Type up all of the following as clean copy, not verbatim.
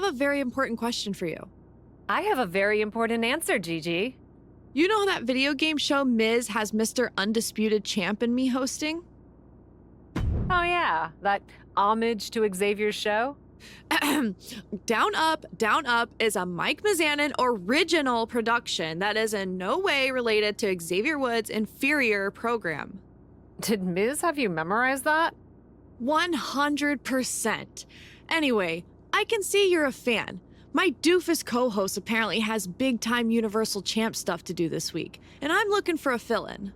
a very important question for you. I have a very important answer, Gigi. You know that video game show Miz has Mr. Undisputed Champ and me hosting? Oh yeah, that homage to Xavier's show? Down Up is a Mike Mizanin original production that is in no way related to Xavier Woods' inferior program. Did Miz have you memorize that? 100%. Anyway, I can see you're a fan. My doofus co-host apparently has big-time Universal Champ stuff to do this week, and I'm looking for a fill-in.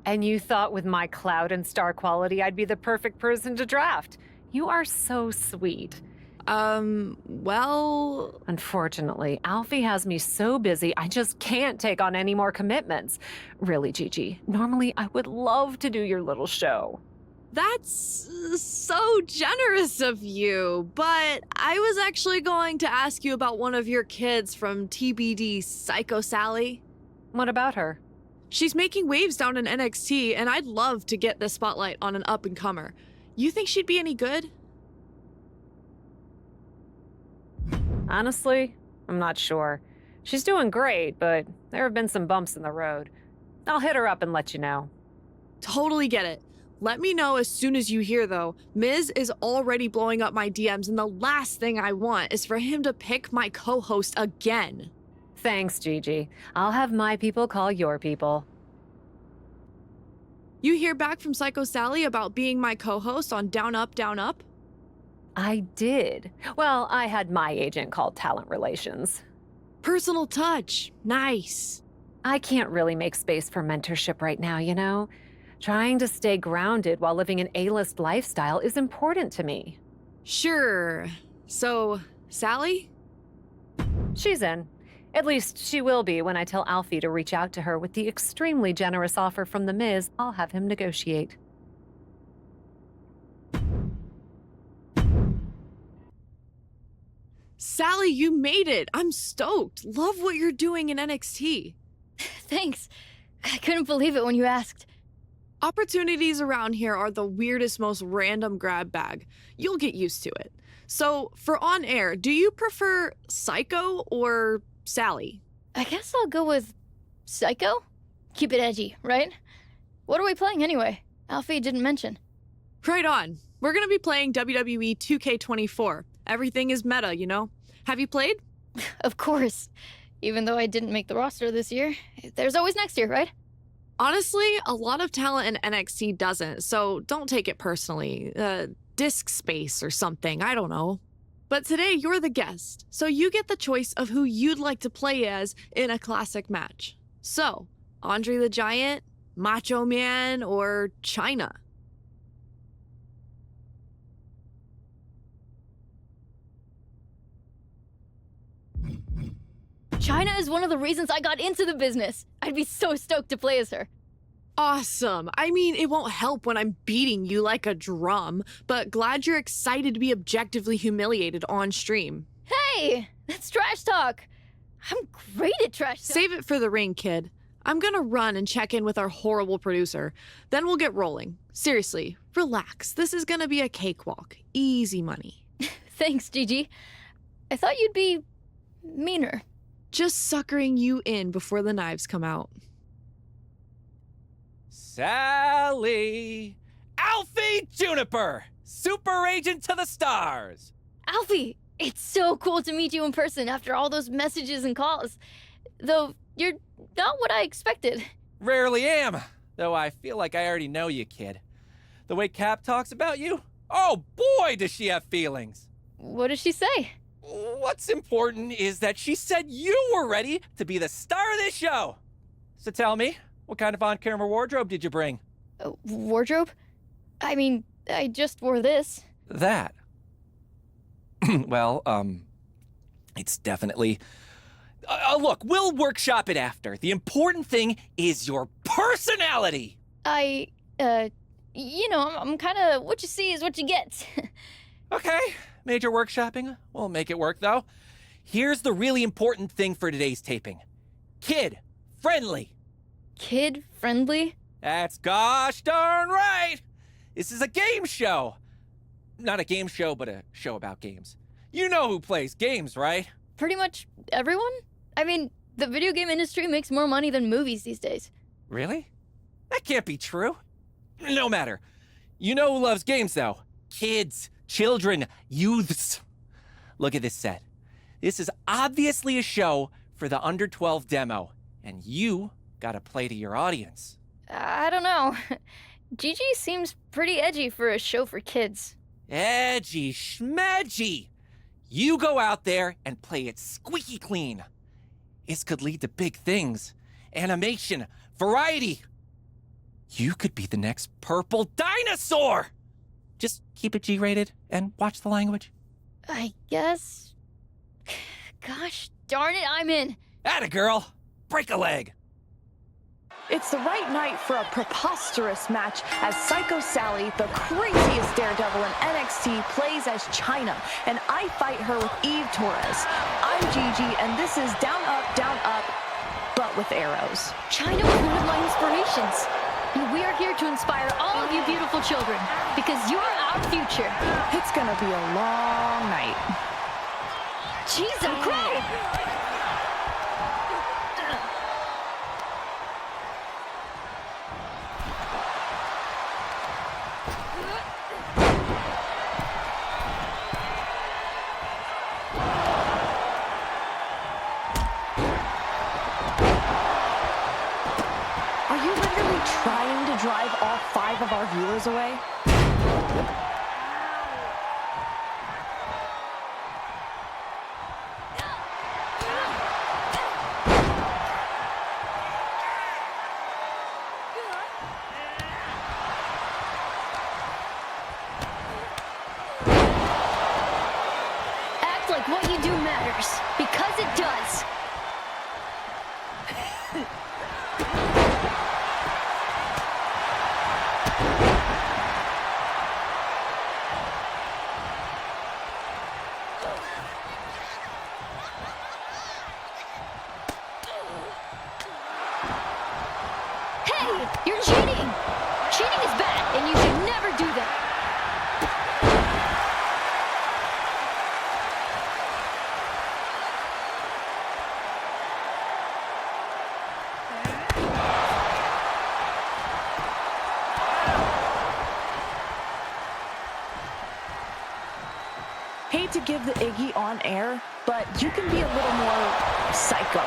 And you thought with my clout and star quality I'd be the perfect person to draft. You are so sweet. Well... Unfortunately, Alfie has me so busy I just can't take on any more commitments. Really, Gigi, normally I would love to do your little show. That's so generous of you, but I was actually going to ask you about one of your kids from TBD, Psycho Sally. What about her? She's making waves down in NXT, and I'd love to get the spotlight on an up-and-comer. You think she'd be any good? Honestly, I'm not sure. She's doing great, but there have been some bumps in the road. I'll hit her up and let you know. Totally get it. Let me know as soon as you hear, though. Miz is already blowing up my DMs, and the last thing I want is for him to pick my co-host again. Thanks, Gigi. I'll have my people call your people. You hear back from Psycho Sally about being my co-host on Down Up, Down Up? I did. Well, I had my agent called Talent Relations. Personal touch. Nice. I can't really make space for mentorship right now, you know? Trying to stay grounded while living an A-list lifestyle is important to me. Sure. So, Sally? She's in. At least she will be when I tell Alfie to reach out to her with the extremely generous offer from The Miz I'll have him negotiate. Sally, you made it! I'm stoked! Love what you're doing in NXT. Thanks. I couldn't believe it when you asked. Opportunities around here are the weirdest, most random grab bag. You'll get used to it. So, for on air, do you prefer Psycho or Sally? I guess I'll go with Psycho? Keep it edgy, right? What are we playing anyway? Alfie didn't mention. Right on. We're gonna be playing WWE 2K24. Everything is meta, you know? Have you played? Of course. Even though I didn't make the roster this year, there's always next year, right? Honestly, a lot of talent in NXT doesn't, so don't take it personally. Disk space or something, I don't know. But today, you're the guest, so you get the choice of who you'd like to play as in a classic match. So, Andre the Giant, Macho Man, or Chyna? Chyna is one of the reasons I got into the business. I'd be so stoked to play as her. Awesome. I mean, it won't help when I'm beating you like a drum, but glad you're excited to be objectively humiliated on stream. Hey, that's trash talk. I'm great at trash talk. Save it for the ring, kid. I'm gonna run and check in with our horrible producer. Then we'll get rolling. Seriously, relax. This is gonna be a cakewalk. Easy money. Thanks, Gigi. I thought you'd be meaner. Just suckering you in before the knives come out. Sally! Alfie Juniper! Super agent to the stars! Alfie, it's so cool to meet you in person after all those messages and calls. Though, you're not what I expected. Rarely am, though I feel like I already know you, kid. The way Cap talks about you? Oh boy, does she have feelings! What does she say? What's important is that she said you were ready to be the star of this show. So tell me, what kind of on-camera wardrobe did you bring? Wardrobe? I mean, I just wore this. That? Well, it's definitely... look, we'll workshop it after. The important thing is your personality! I'm kind of, what you see is what you get. Okay, major workshopping. We'll make it work, though. Here's the really important thing for today's taping. Kid-friendly. Kid-friendly? That's gosh darn right! This is a game show. Not a game show, but a show about games. You know who plays games, right? Pretty much everyone? I mean, the video game industry makes more money than movies these days. Really? That can't be true. No matter. You know who loves games, though? Kids, children, youths. Look at this set. This is obviously a show for the under 12 demo, and you gotta play to your audience. I don't know. Gigi seems pretty edgy for a show for kids. Edgy schmedgy. You go out there and play it squeaky clean. This could lead to big things. Animation, variety. You could be the next purple dinosaur. Just keep it G-rated and watch the language. I guess. Gosh darn it, I'm in. Atta girl. Break a leg. It's the right night for a preposterous match as Psycho Sally, the craziest daredevil in NXT, plays as Chyna, and I fight her with Eve Torres. I'm Gigi, and this is down, up, but with arrows. Chyna was one of my inspirations. And we are here to inspire all of you beautiful children, because you're our future. It's gonna be a long night. Jeez, I'm crying. Are you literally trying to drive all 5 of our viewers away? Act like what you do matters, because it does. Hey, you're cheating! Cheating is bad, and you should never do that. Hate to give the Iggy on air, but you can be a little more psycho.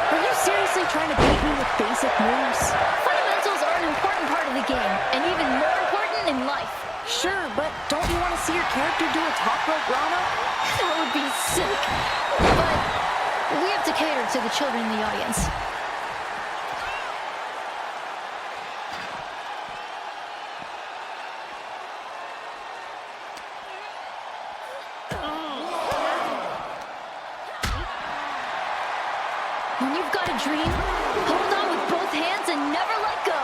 Are you seriously trying to beat me with basic moves? Fundamentals are an important part of the game, and even more important in life. Sure, but don't you want to see your character do a top rope Rana? That would be sick. But we have to cater to the children in the audience. When you've got a dream, hold on with both hands and never let go.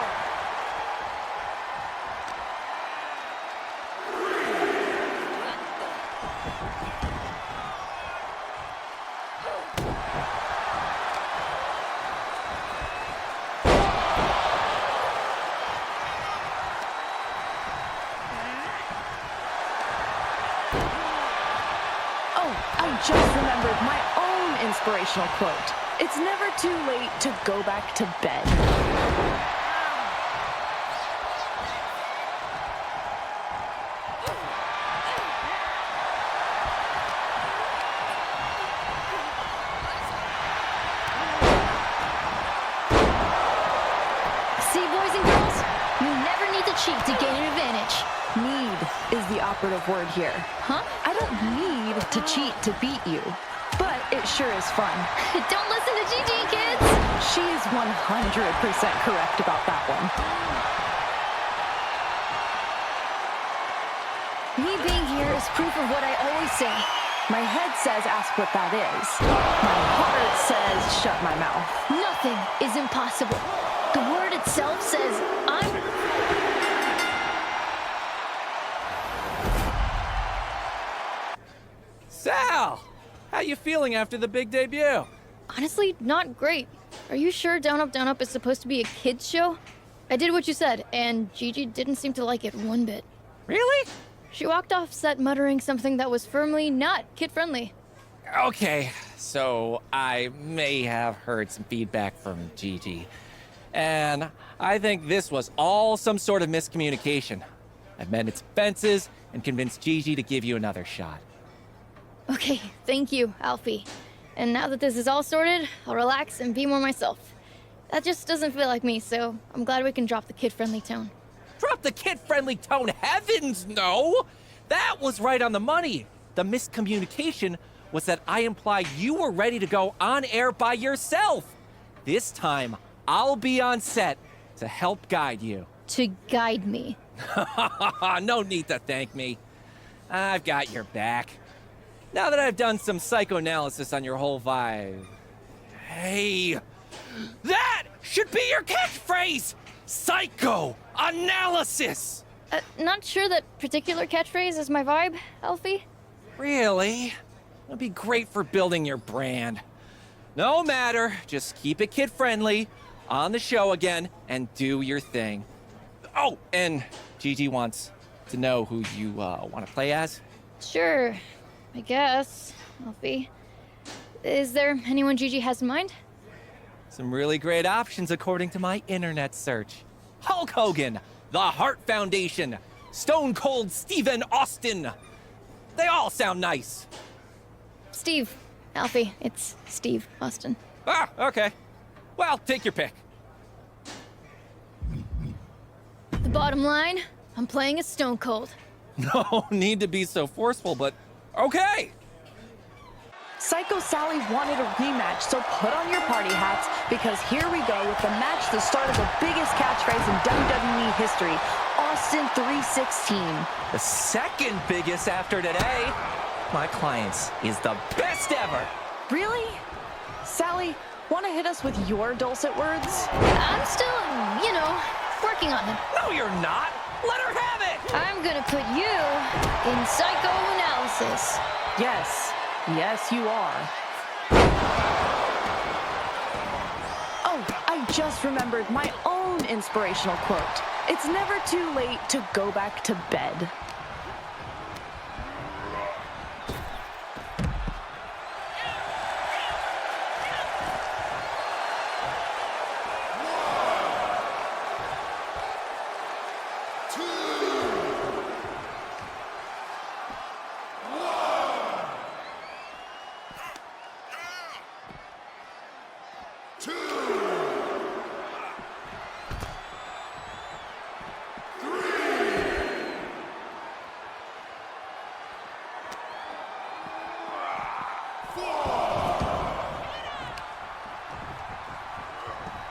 Oh, I just remembered my own inspirational quote. It's never too late to go back to bed. See, boys and girls, you never need to cheat to gain an advantage. Need is the operative word here. Huh? I don't need to cheat to beat you, but it sure is fun. Don't listen to Gigi, kids! She is 100% correct about that one. Me being here is proof of what I always say. My head says ask what that is. My heart says shut my mouth. Nothing is impossible. The word itself says I'm... Sal! How you feeling after the big debut? Honestly, not great. Are you sure Down Up is supposed to be a kids show? I did what you said, and Gigi didn't seem to like it one bit. Really? She walked off set muttering something that was firmly not kid-friendly. Okay, so I may have heard some feedback from Gigi. And I think this was all some sort of miscommunication. I've mended its fences and convinced Gigi to give you another shot. Okay, thank you, Alfie. And now that this is all sorted, I'll relax and be more myself. That just doesn't feel like me, so I'm glad we can drop the kid-friendly tone. Drop the kid-friendly tone, heavens no! That was right on the money. The miscommunication was that I implied you were ready to go on air by yourself. This time, I'll be on set to help guide you. To guide me. No need to thank me. I've got your back. Now that I've done some psychoanalysis on your whole vibe. Hey, that should be your catchphrase! Psychoanalysis! Not sure that particular catchphrase is my vibe, Alfie. Really? That'd be great for building your brand. No matter, just keep it kid-friendly, on the show again, and do your thing. Oh, and Gigi wants to know who you want to play as? Sure, I guess, Alfie. Is there anyone Gigi has in mind? Some really great options according to my internet search. Hulk Hogan, The Hart Foundation, Stone Cold Steven Austin. They all sound nice. Steve. Alfie, it's Steve Austin. Ah, okay. Well, take your pick. The bottom line, I'm playing as Stone Cold. No need to be so forceful, but okay. Psycho Sally wanted a rematch, so put on your party hats, because here we go with the match that started the biggest catchphrase in WWE history, Austin 316. The second biggest after today. My client's is the best ever. Really? Sally, want to hit us with your dulcet words? I'm still, working on it. No, you're not. Let her have it. I'm gonna put you in psychoanalysis. Yes. Yes, you are. Oh, I just remembered my own inspirational quote. It's never too late to go back to bed.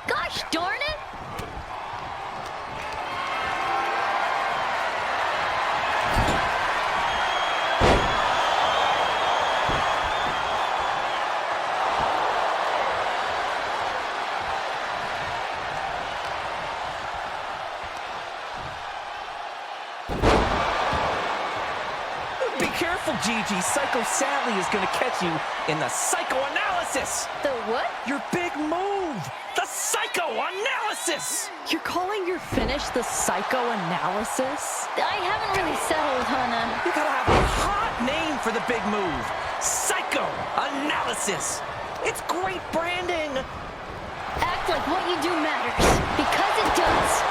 Gosh darn it! Be careful, Gigi. Psycho Sally is gonna catch you in the psychoanalysis. The what? Your big move. The psychoanalysis. You're calling your finish the psychoanalysis? I haven't really settled on a... You gotta have a hot name for the big move. Psychoanalysis. It's great branding. Act like what you do matters, because it does.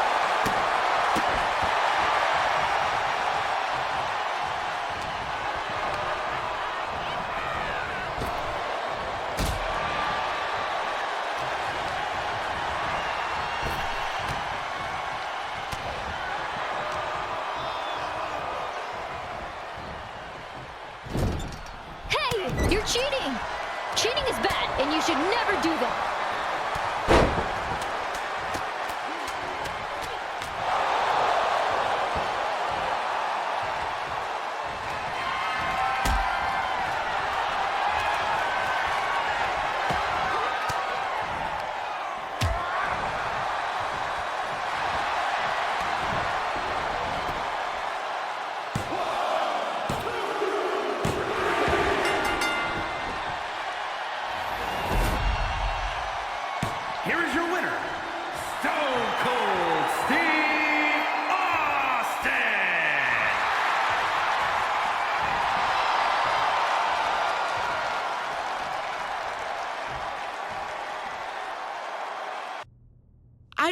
Hey, you're cheating! Cheating is bad, and you should never do that.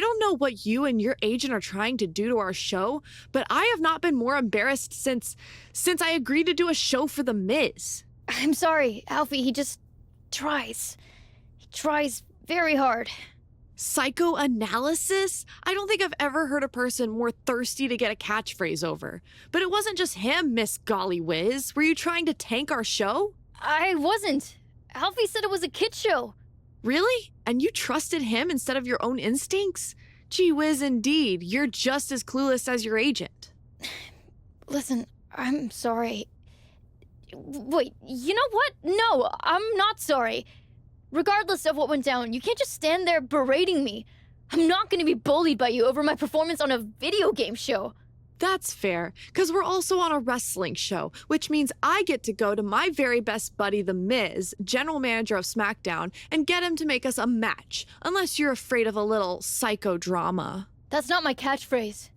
I don't know what you and your agent are trying to do to our show, but I have not been more embarrassed since I agreed to do a show for The Miz. I'm sorry, Alfie. He just tries. He tries very hard. Psychoanalysis? I don't think I've ever heard a person more thirsty to get a catchphrase over. But it wasn't just him, Miss Golly Whiz. Were you trying to tank our show? I wasn't. Alfie said it was a kid show. Really? And you trusted him instead of your own instincts? Gee whiz, indeed. You're just as clueless as your agent. Listen, I'm sorry. Wait, you know what? No, I'm not sorry. Regardless of what went down, you can't just stand there berating me. I'm not going to be bullied by you over my performance on a video game show. That's fair, because we're also on a wrestling show, which means I get to go to my very best buddy, The Miz, general manager of SmackDown, and get him to make us a match, unless you're afraid of a little psychodrama. That's not my catchphrase.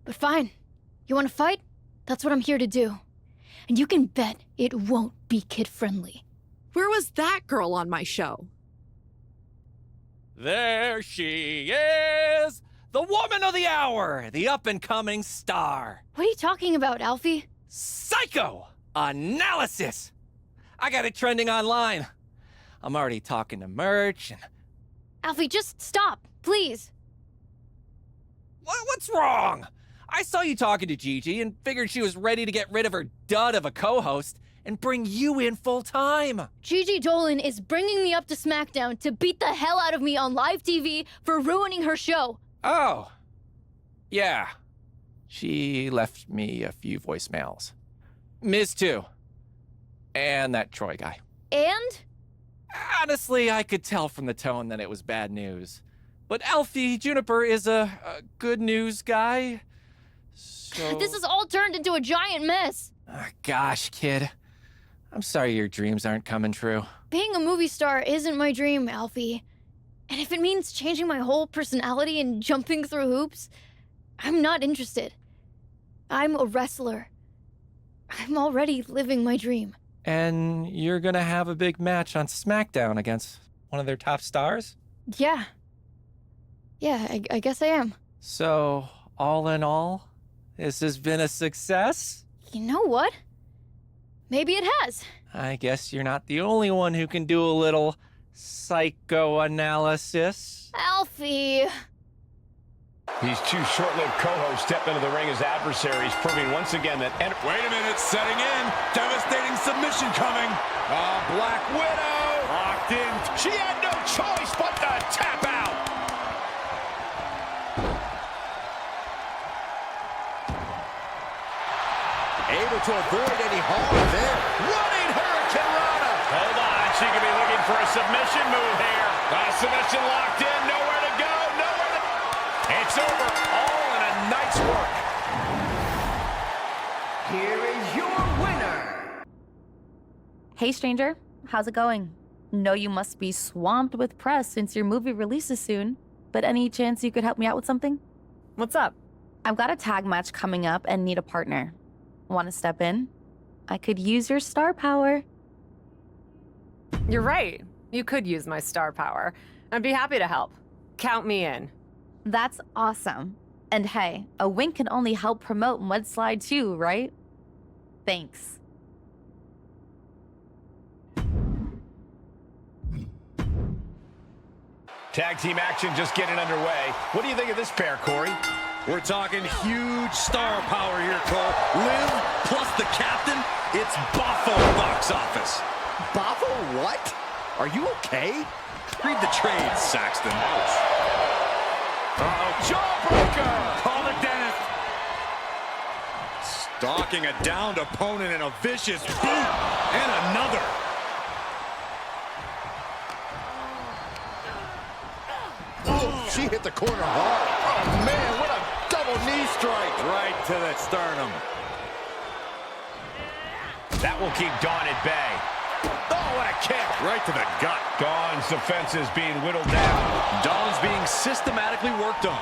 But fine. You want to fight? That's what I'm here to do. And you can bet it won't be kid-friendly. Where was that girl on my show? There she is! The woman of the hour! The up-and-coming star! What are you talking about, Alfie? Psychoanalysis! I got it trending online. I'm already talking to merch and... Alfie, just stop, please. What's wrong? I saw you talking to Gigi and figured she was ready to get rid of her dud of a co-host and bring you in full-time. Gigi Dolan is bringing me up to SmackDown to beat the hell out of me on live TV for ruining her show. Oh. Yeah. She left me a few voicemails. Miz too. And that Troy guy. And? Honestly, I could tell from the tone that it was bad news. But Alfie Juniper is a good news guy. So... This has all turned into a giant mess. Gosh, kid. I'm sorry your dreams aren't coming true. Being a movie star isn't my dream, Alfie. And if it means changing my whole personality and jumping through hoops, I'm not interested. I'm a wrestler. I'm already living my dream. And you're gonna have a big match on SmackDown against one of their top stars? Yeah. Yeah, I guess I am. So, all in all, this has been a success? You know what? Maybe it has. I guess you're not the only one who can do a little psychoanalysis. Alfie. These two short-lived co-hosts step into the ring as adversaries, proving once again that... Wait a minute, setting in. Devastating submission coming. Black Widow. Locked in. She had no choice but to tap out. Able to avoid any harm there. Running Hurricane Rana. Hold on, she could be looking for a submission move here. Submission locked in, nowhere to go, nowhere to... It's over, all in a night's work. Here is your winner. Hey, stranger. How's it going? Know you must be swamped with press since your movie releases soon, but any chance you could help me out with something? What's up? I've got a tag match coming up and need a partner. Want to step in? I could use your star power. You're right. You could use my star power. I'd be happy to help. Count me in. That's awesome. And hey, a wink can only help promote Mudslide too, right? Thanks. Tag team action just getting underway. What do you think of this pair, Corey? We're talking huge star power here, Cole. Liv plus the captain. It's Boffo box office. Boffo what? Are you okay? Read the trade, Saxton. Uh-oh, jawbreaker! Call it, Dennis. Stalking a downed opponent in a vicious boot. And another. Oh, she hit the corner hard. Oh, man, what a double knee strike. Right to the sternum. That will keep Dawn at bay. Oh, what a kick! Right to the gut. Dawn's defense is being whittled down. Dawn's being systematically worked on.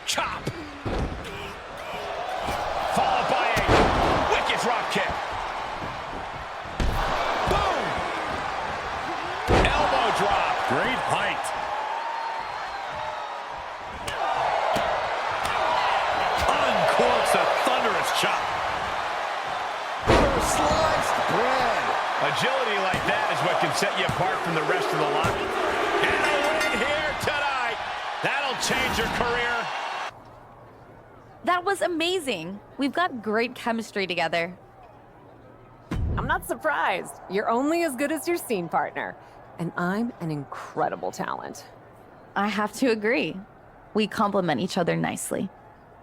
Chop! Followed by a wicked drop kick. Sliced bread. Agility like that is what can set you apart from the rest of the lot. And a win here tonight. That'll change your career. That was amazing. We've got great chemistry together. I'm not surprised. You're only as good as your scene partner. And I'm an incredible talent. I have to agree. We complement each other nicely.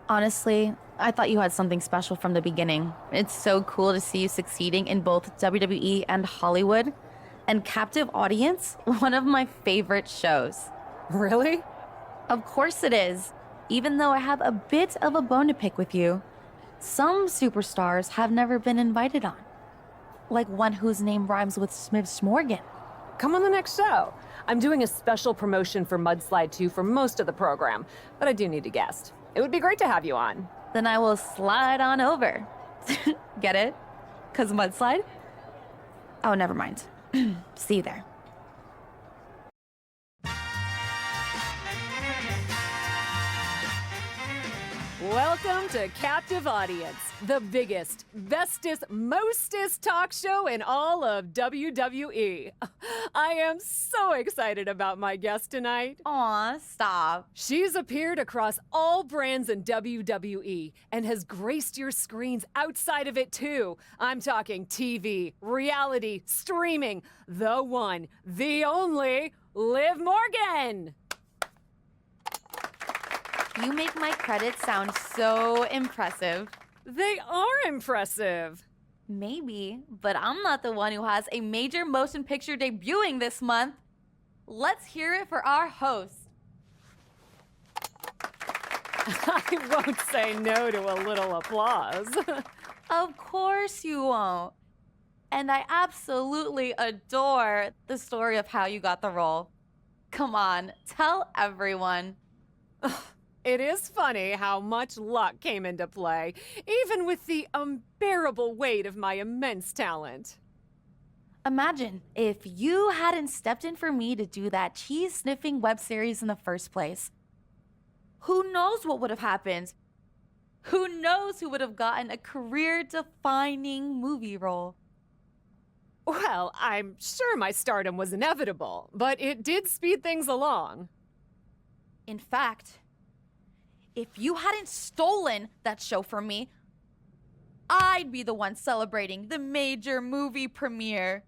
Honestly, I thought you had something special from the beginning. It's so cool to see you succeeding in both WWE and Hollywood. And Captive Audience, one of my favorite shows. Really? Of course it is. Even though I have a bit of a bone to pick with you, some superstars have never been invited on. Like one whose name rhymes with Smith's Morgan. Come on the next show. I'm doing a special promotion for Mudslide 2 for most of the program, but I do need a guest. It would be great to have you on. Then I will slide on over. Get it? 'Cause mudslide? Oh, never mind. See you there. Welcome to Captive Audience, the biggest, bestest, mostest talk show in all of WWE. I am so excited about my guest tonight. Aw, stop. She's appeared across all brands in WWE and has graced your screens outside of it too. I'm talking TV, reality, streaming, the one, the only, Liv Morgan. You make my credits sound so impressive. They are impressive. Maybe, but I'm not the one who has a major motion picture debuting this month. Let's hear it for our host. I won't say no to a little applause. Of course you won't. And I absolutely adore the story of how you got the role. Come on, tell everyone. It is funny how much luck came into play, even with the unbearable weight of my immense talent. Imagine if you hadn't stepped in for me to do that cheese-sniffing web series in the first place. Who knows what would have happened? Who knows who would have gotten a career-defining movie role? Well, I'm sure my stardom was inevitable, but it did speed things along. In fact, if you hadn't stolen that show from me, I'd be the one celebrating the major movie premiere.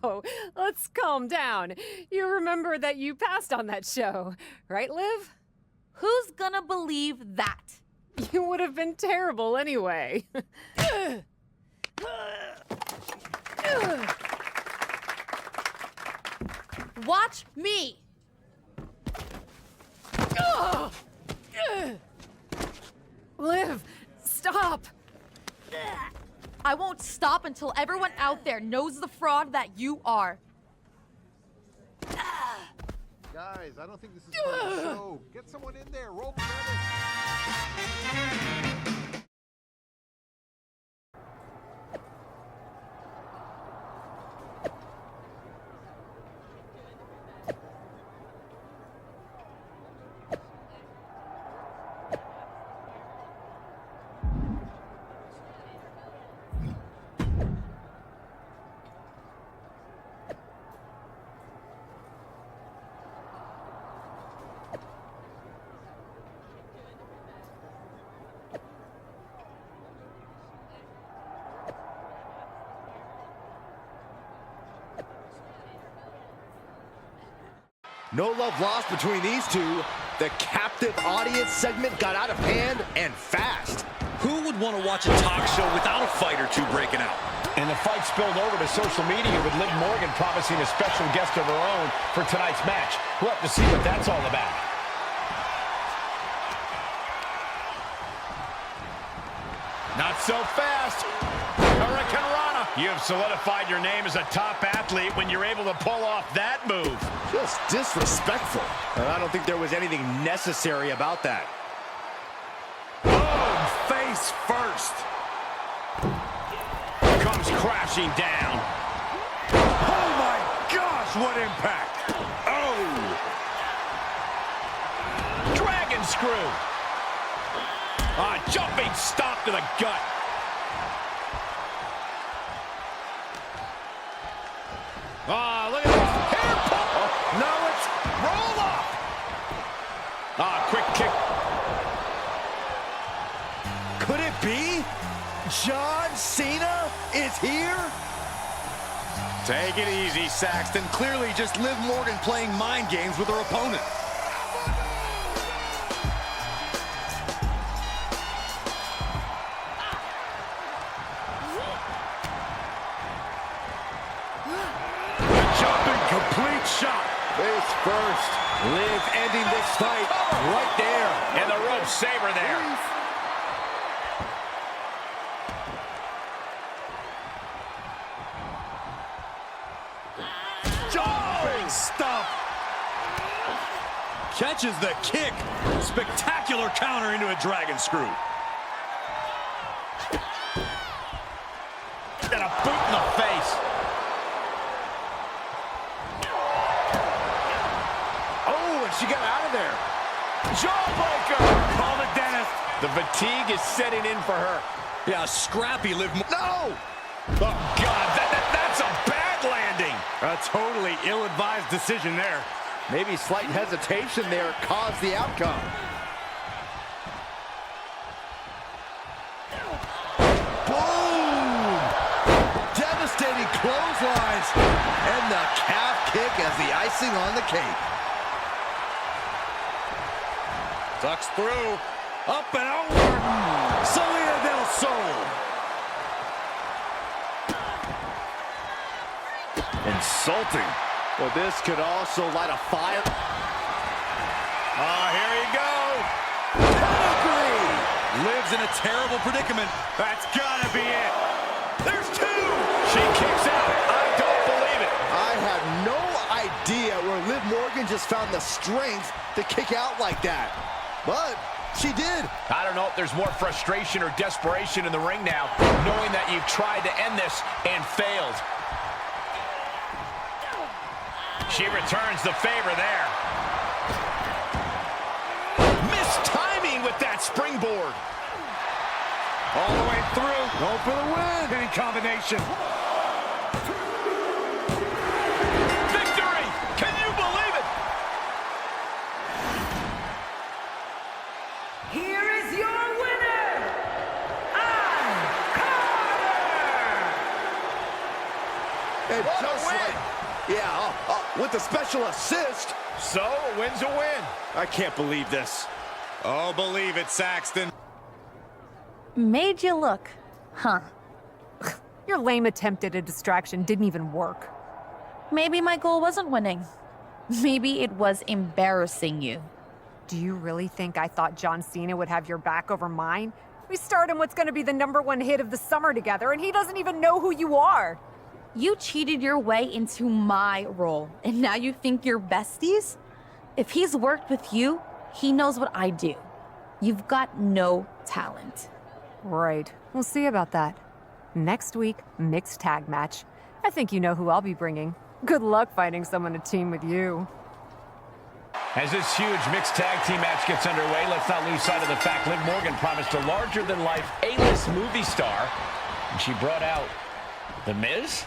Oh, let's calm down. You remember that you passed on that show, right, Liv? Who's gonna believe that? You would have been terrible anyway. Watch me! Liv, stop! I won't stop until everyone out there knows the fraud that you are. Guys, I don't think this is part of the show. Get someone in there. Roll credits. No love lost between these two. The Captive Audience segment got out of hand and fast. Who would want to watch a talk show without a fight or two breaking out? And the fight spilled over to social media with Liv Morgan promising a special guest of her own for tonight's match. We'll have to see what that's all about. Not so fast. Hurricane Rana. You have solidified your name as a top athlete when you're able to pull off that move. Just disrespectful. And I don't think there was anything necessary about that. Boom! Face first. Comes crashing down. Oh my gosh, what impact! Oh! Dragon screw! Jumping stomp to the gut. Look at this. Hair pull. Oh, no, it's roll off. Quick kick. Could it be? John Cena is here? Take it easy, Saxton. Clearly just Liv Morgan playing mind games with her opponent. Jumping complete shot. Face first. Liv ending this fight right there. And the rope saber there. Jumping stomp. Catches the kick. Spectacular counter into a dragon screw. And a boot in the face. Oh, and she got out of there. Jawbreaker. Call the dentist. The fatigue is setting in for her. Yeah, scrappy Liv. No! Oh, God, that's a bad landing. A totally ill-advised decision there. Maybe slight hesitation there caused the outcome. Boom! Devastating clotheslines. And the calf kick as the icing on the cake. Ducks through. Up and over. Salida del Sol. Insulting. Well, this could also light a fire. Here you go. Pedigree! Liv's in a terrible predicament. That's gotta be it. There's two. She kicks out. I don't believe it. I have no idea where Liv Morgan just found the strength to kick out like that. But she did. I don't know if there's more frustration or desperation in the ring now, knowing that you've tried to end this and failed. She returns the favor there. Missed timing with that springboard. All the way through. Going for the win. Any combination. Victory! Can you believe it? Here is your winner, And just like, with the special assist. So, a win's a win. I can't believe this. Oh, believe it, Saxton. Made you look, huh? Your lame attempt at a distraction didn't even work. Maybe my goal wasn't winning. Maybe it was embarrassing you. Do you really think I thought John Cena would have your back over mine? We starred in what's going to be the #1 hit of the summer together, and he doesn't even know who you are. You cheated your way into my role, and now you think you're besties? If he's worked with you, he knows what I do. You've got no talent. Right. We'll see about that. Next week, mixed tag match. I think you know who I'll be bringing. Good luck finding someone to team with you. As this huge mixed tag team match gets underway, let's not lose sight of the fact Liv Morgan promised a larger-than-life A-list movie star, and she brought out The Miz?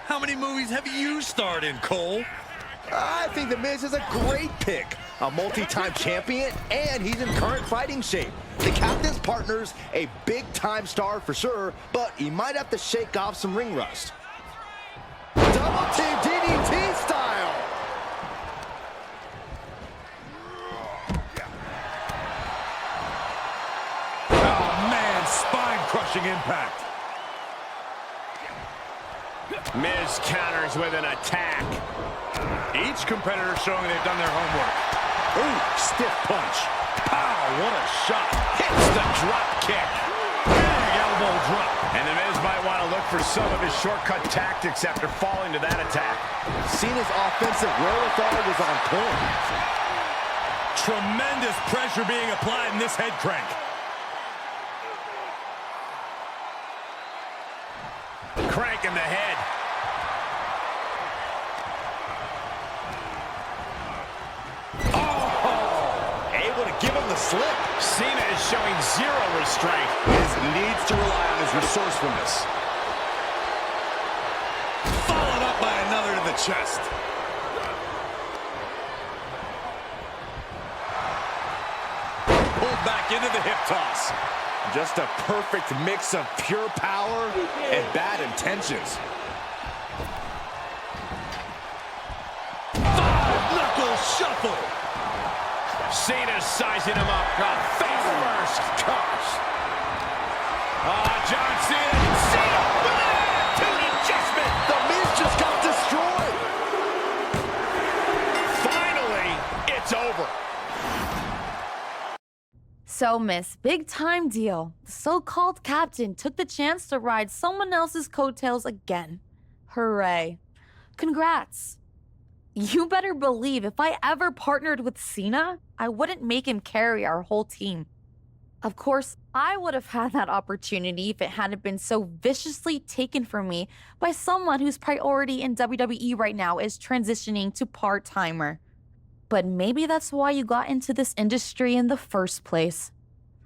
How many movies have you starred in, Cole? I think The Miz is a great pick. A multi-time champion, and he's in current fighting shape. The captain's partner's a big-time star for sure, but he might have to shake off some ring rust. Double team DDT style. Oh, man, spine-crushing impact. Miz counters with an attack. Each competitor showing they've done their homework. Ooh, stiff punch. Pow, what a shot. Hits the drop kick. Big elbow drop. And the Miz might want to look for some of his shortcut tactics after falling to that attack. Cena's offensive wherewithal was on point. Tremendous pressure being applied in this head crank. Crank in the head. Oh! Able to give him the slip. Cena is showing zero restraint. Needs to rely on his resourcefulness. Followed up by another to the chest. Pulled back into the hip toss. Just a perfect mix of pure power and bad intentions. Five-knuckle shuffle. Cena's sizing him up. Face first. Gosh. John Cena. Cena with an attitude adjustment. The Miz just got destroyed. Finally, it's over. So, Miss, big time deal. The so-called captain took the chance to ride someone else's coattails again. Hooray. Congrats. You better believe if I ever partnered with Cena, I wouldn't make him carry our whole team. Of course, I would have had that opportunity if it hadn't been so viciously taken from me by someone whose priority in WWE right now is transitioning to part-timer. But maybe that's why you got into this industry in the first place.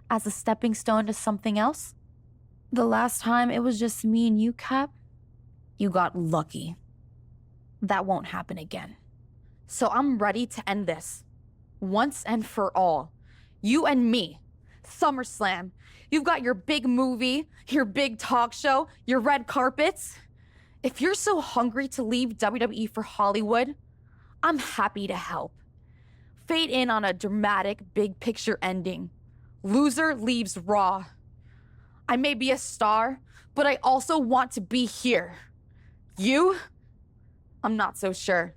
As a stepping stone to something else? The last time it was just me and you, Cap, you got lucky. That won't happen again. So I'm ready to end this. Once and for all. You and me. SummerSlam. You've got your big movie, your big talk show, your red carpets. If you're so hungry to leave WWE for Hollywood, I'm happy to help. Fade in on a dramatic big picture ending. Loser leaves Raw. I may be a star, but I also want to be here. You? I'm not so sure.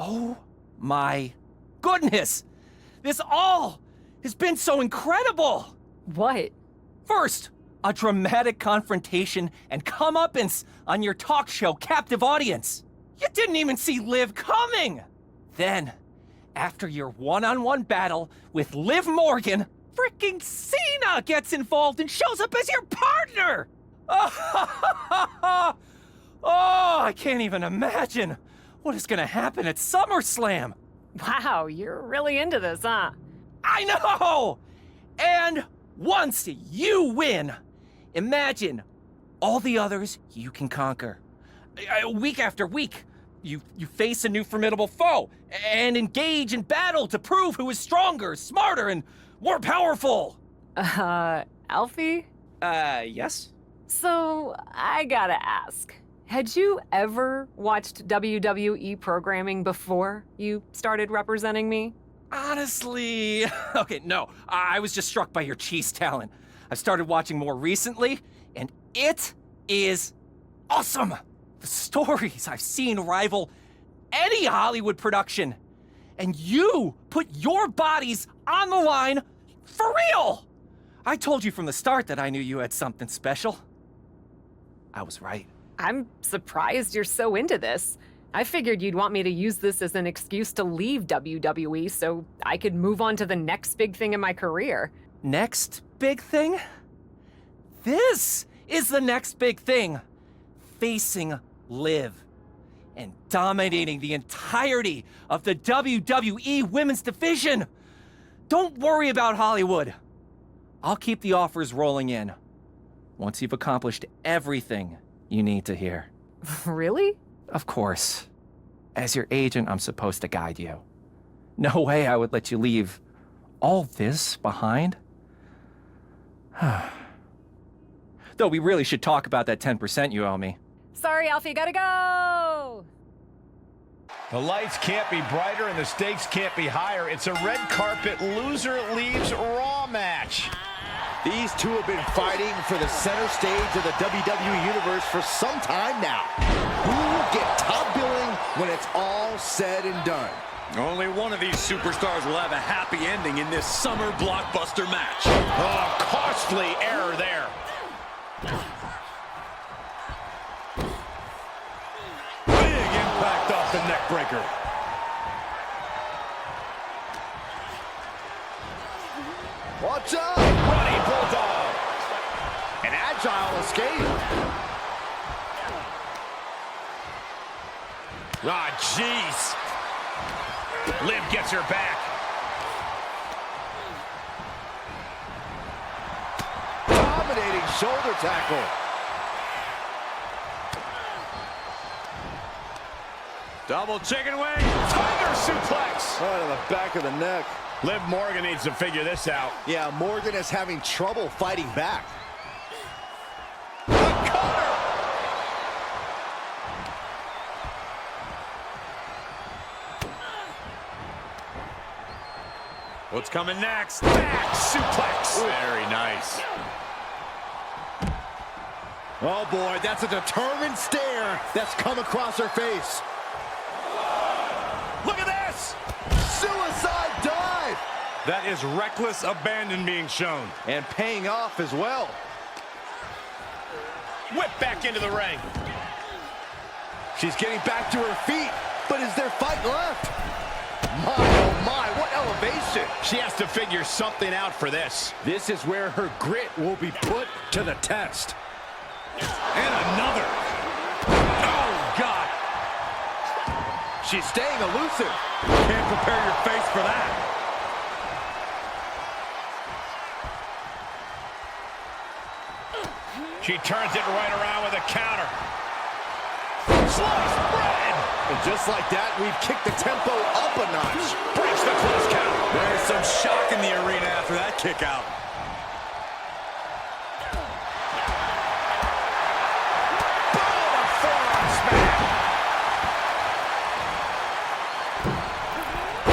Oh my goodness! This all has been so incredible! What? First, a dramatic confrontation and comeuppance on your talk show captive audience. You didn't even see Liv coming! Then, after your one-on-one battle with Liv Morgan, freaking Cena gets involved and shows up as your partner! Oh, I can't even imagine what is gonna happen at SummerSlam. Wow, you're really into this, huh? I know! And once you win, imagine all the others you can conquer. Week after week, you face a new formidable foe and engage in battle to prove who is stronger, smarter, and more powerful. Alfie? Yes? So, I gotta ask. Had you ever watched WWE programming before you started representing me? Honestly, okay, no. I was just struck by your cheese talent. I've started watching more recently, and it is awesome. The stories I've seen rival any Hollywood production. And you put your bodies on the line for real. I told you from the start that I knew you had something special. I was right. I'm surprised you're so into this. I figured you'd want me to use this as an excuse to leave WWE so I could move on to the next big thing in my career. Next big thing? This is the next big thing. Facing Liv and dominating the entirety of the WWE Women's Division. Don't worry about Hollywood. I'll keep the offers rolling in once you've accomplished everything you need to hear. Really? Of course. As your agent, I'm supposed to guide you. No way I would let you leave all this behind. Though we really should talk about that 10% you owe me. Sorry, Alfie, gotta go! The lights can't be brighter and the stakes can't be higher. It's a red carpet loser leaves Raw match. These two have been fighting for the center stage of the WWE Universe for some time now. Who will get top billing when it's all said and done? Only one of these superstars will have a happy ending in this summer blockbuster match. Oh, costly error there. Big impact off the neck breaker. Watch out! Running Bulldog. An agile escape. Ah, jeez. Liv gets her back. Dominating shoulder tackle. Double chicken wing. Tiger suplex. Right on the back of the neck. Liv Morgan needs to figure this out. Yeah, Morgan is having trouble fighting back. What's coming next? Back suplex. Very nice. Oh boy, that's a determined stare that's come across her face. Look at this. Suicide dive! That is reckless abandon being shown. And paying off as well. Whip back into the ring. She's getting back to her feet, but is there fight left? My, oh my, what elevation! She has to figure something out for this. This is where her grit will be put to the test. And another. Oh, God. She's staying elusive. Can't prepare your face for that. She turns it right around with a counter. Sliced bread. And just like that, we've kicked the tempo up a notch. Breaks the close count. There's some shock in the arena after that kick out. Boom! A forearm smack.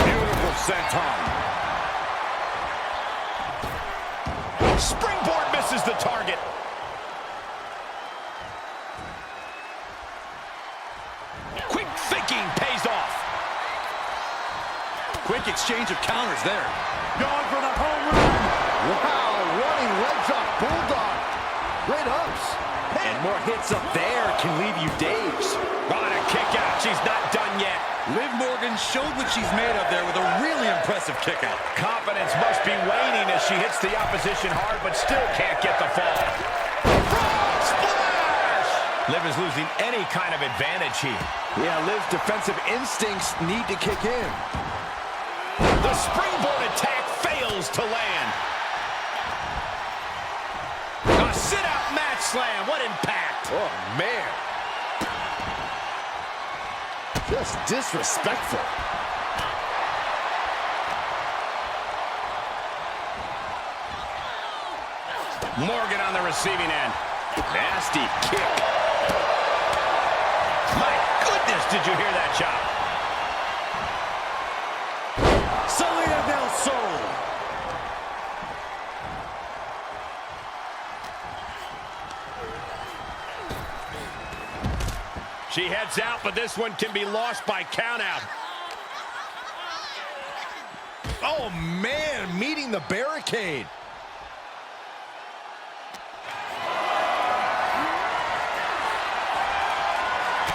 Beautiful senton. Springboard misses the target. Quick thinking pays off. Quick exchange of counters there. Going for the home run. Wow, running leg drop bulldog. Great ups. And more hits up there can leave you dazed. On a kick out. She's not done yet. Liv Morgan showed what she's made of there with a really impressive kick out. Confidence must be waning as she hits the opposition hard, but still can't get the fall. Frog splash! Liv is losing any kind of advantage here. Yeah, Liv's defensive instincts need to kick in. The springboard attack fails to land. A sit-out match slam. What impact? Oh, man. Just disrespectful. Morgan on the receiving end. Nasty kick. My goodness, did you hear that chop? Salida del Sol. She heads out, but this one can be lost by countout. Oh, man, meeting the barricade.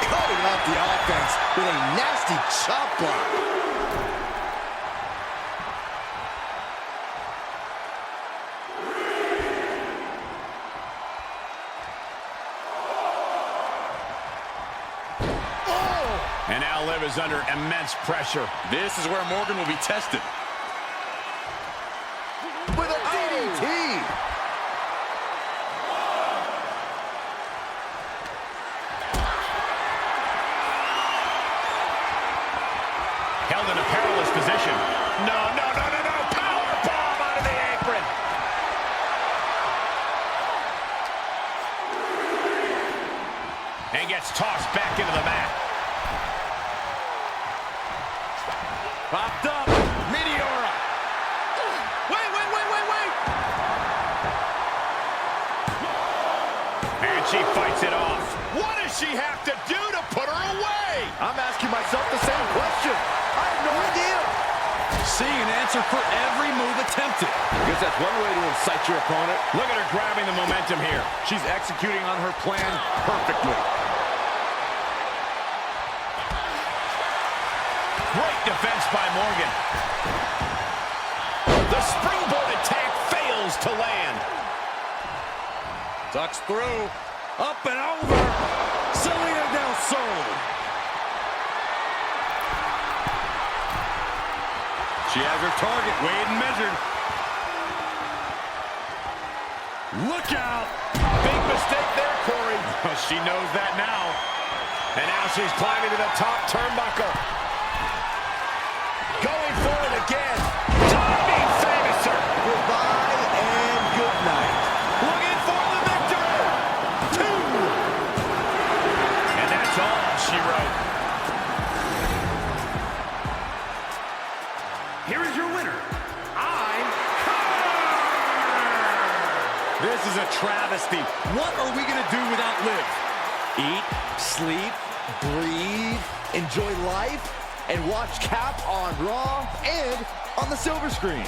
Cutting off the offense with a nasty chop block. And now Liv is under immense pressure. This is where Morgan will be tested. With a DDT. Held in a perilous position. No, no, no, no, no. Power bomb onto the apron. And gets tossed back into the mat. Popped up. Meteora. Wait. And she fights it off. What does she have to do to put her away? I'm asking myself the same question. I have no idea. Seeing an answer for every move attempted. I guess that's one way to incite your opponent. Look at her grabbing the momentum here. She's executing on her plan perfectly. Great defense by Morgan. The springboard attack fails to land. Ducks through. Up and over. Selena Del Sol. She has her target weighed and measured. Look out. Big mistake there, Corey. Well, she knows that now. And now she's climbing to the top turnbuckle. Going for it again. Diving Famouser. Goodbye and good night. Looking for the victory. 2. And that's all she wrote. Here is your winner. This is a travesty. What are we going to do without Liv? Eat, sleep, breathe, enjoy life, and watch Cap on Raw and on the silver screen.